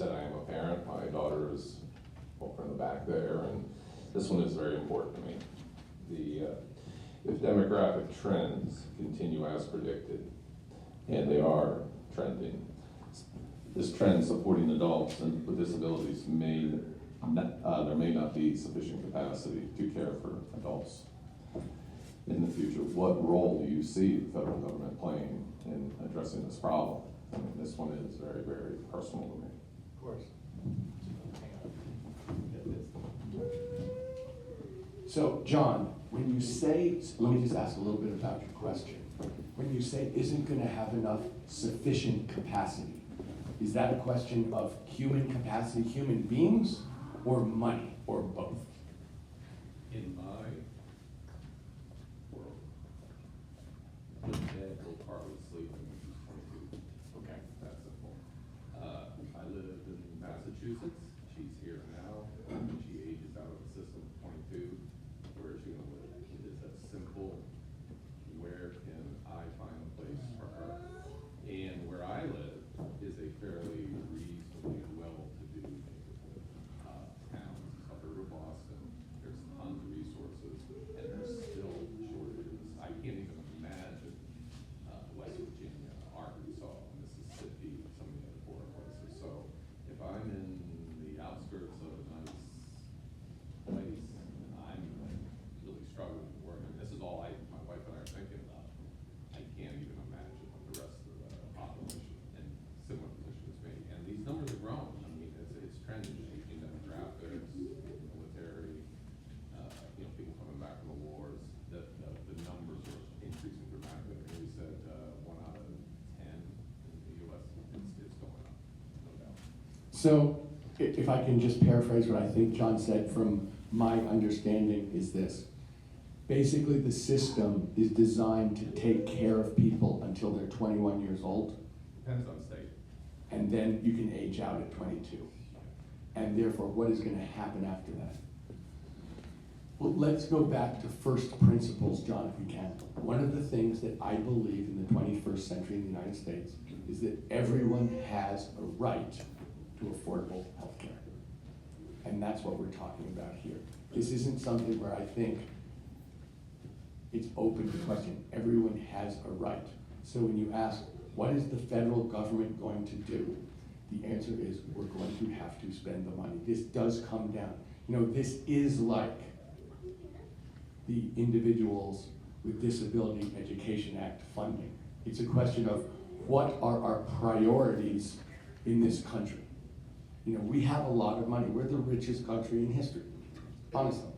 said, I am a parent. My daughter is over in the back there, and this one is very important to me. If demographic trends continue as predicted, and they are trending, this trend supporting adults and with disabilities there may not be sufficient capacity to care for adults in the future. What role do you see the federal government playing in addressing this problem? I mean, this one is very, very personal to me. Of course. So, John, when you say, let me just ask a little bit about your question. When you say isn't going to have enough sufficient capacity, is that a question of human capacity, human beings, or money, or both? In my world, the dead will partly sleep when he's 22. Okay. That's simple. I live in Massachusetts. She's here now. When she ages out of the system at 22, where is she going to live? It is that simple. Where can I find a place for her? And where I live is a fairly reasonably well-to-do neighborhood town, suburb of Boston. There's tons of resources, and there's still shortages. I can't even imagine West Virginia, Arkansas, Mississippi, some of the other poorer places. So if I'm in the outskirts of a nice place, I'm really struggling to work. And this is all my wife and I are thinking about. I can't even imagine what the rest of the population in similar position as me. And these numbers are growing. I mean, it's trending, changing demographics, military, people coming back from the wars. The numbers are increasing dramatically. We said 1 out of 10 in the U.S. It's going up, no doubt. So, if I can just paraphrase what I think John said from my understanding is this. Basically, the system is designed to take care of people until they're 21 years old, Depends on state. and then you can age out at 22. And therefore, what is going to happen after that? Well, let's go back to first principles, John, if we can. One of the things that I believe in the 21st century in the United States is that everyone has a right to affordable health care. And that's what we're talking about here. This isn't something where I think it's open to question. Everyone has a right. So when you ask, what is the federal government going to do? The answer is, we're going to have to spend the money. This does come down. This is like the Individuals with Disability Education Act funding. It's a question of what are our priorities in this country? We have a lot of money. We're the richest country in history, honestly.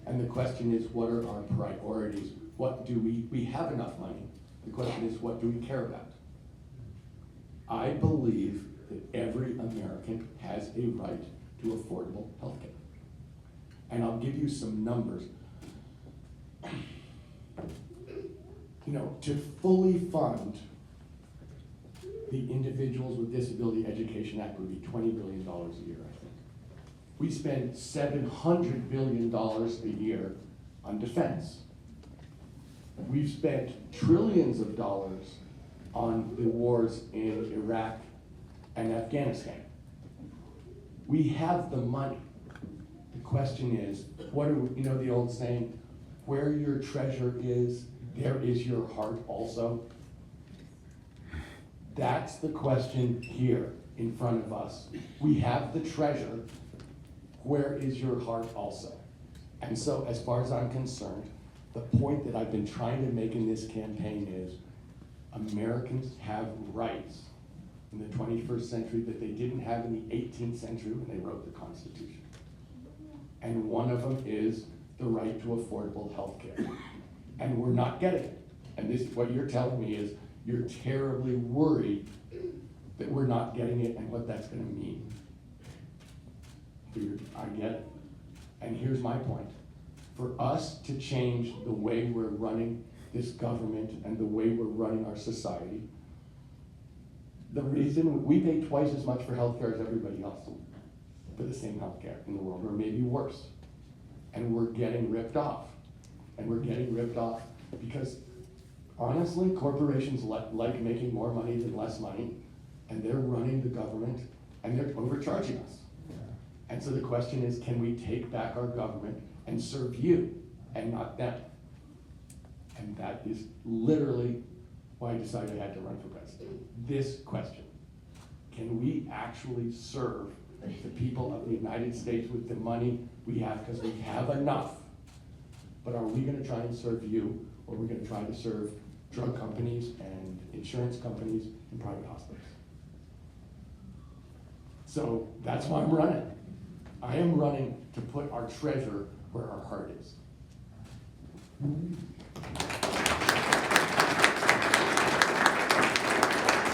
And the question is, what are our priorities? What do we have enough money. The question is, what do we care about? I believe that every American has a right to affordable health care. And I'll give you some numbers. To fully fund the Individuals with Disability Education Act would be $20 billion a year, I think. We spend $700 billion a year on defense. We've spent trillions of dollars on the wars in Iraq and Afghanistan. We have the money. The question is, the old saying, where your treasure is, there is your heart also. That's the question here in front of us. We have the treasure. Where is your heart also? And so, as far as I'm concerned, the point that I've been trying to make in this campaign is Americans have rights in the 21st century that they didn't have in the 18th century when they wrote the Constitution. And one of them is the right to affordable health care. And we're not getting it. And this, what you're telling me is you're terribly worried that we're not getting it and what that's going to mean. I get it. And here's my point. For us to change the way we're running this government and the way we're running our society, the reason we pay twice as much for healthcare as everybody else for the same healthcare in the world, or maybe worse. And we're getting ripped off. And we're getting ripped off because, honestly, corporations like making more money than less money, and they're running the government and they're overcharging us. And so the question is, can we take back our government and serve you and not them? And that is literally why I decided I had to run for president. This question: can we actually serve the people of the United States with the money we have, because we have enough? But are we gonna try and serve you, or are we gonna try to serve drug companies and insurance companies and private hospitals? So that's why I'm running. I am running to put our treasure where our heart is.